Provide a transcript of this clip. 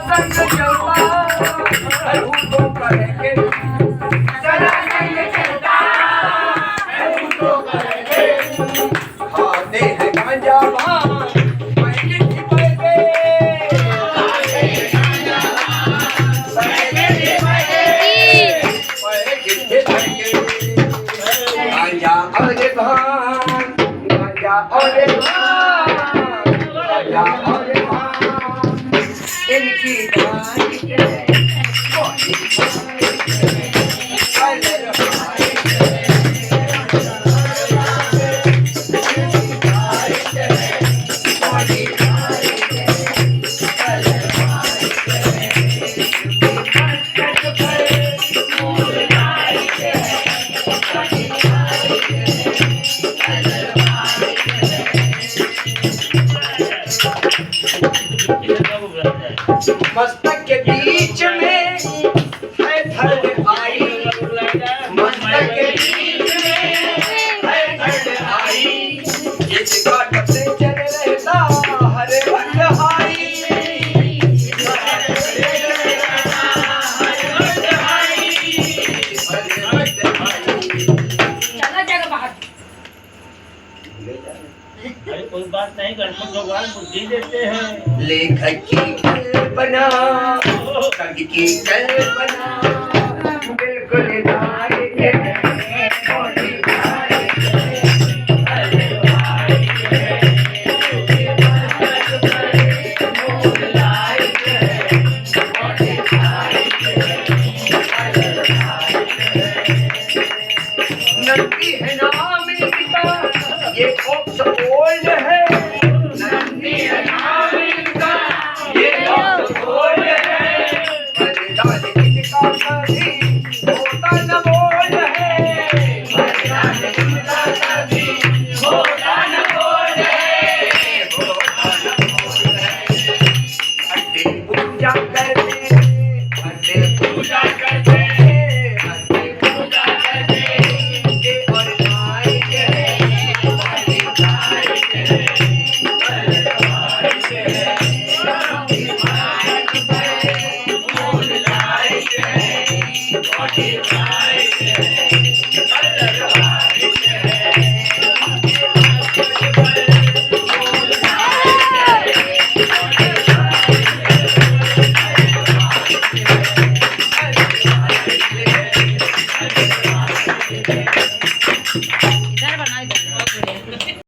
संग चलता है भूतों करेंगे सदा संग चलता है भूतों करेंगे खाते हैं गांजा भांग मस्तक के बीच में है धड़ आई मस्तक के बीच में है धड़ आई जिसका कसे चल रहता हरे वक्त हाई कोई बात नहीं, गणपति भगवान बुद्धि देते हैं। लेखक की कल्पना कवि की कल्पना बिल्कुल नायक है नंदी है नाम इनका ये ऑक्स ओल्ड है नंदी है नाम इनका ये ऑक्स ओल्ड है मर्दान इनका कभी होता न बोल है मर्दान इनका कभी होता न बोल है होता न बोल है अड्डे पूजा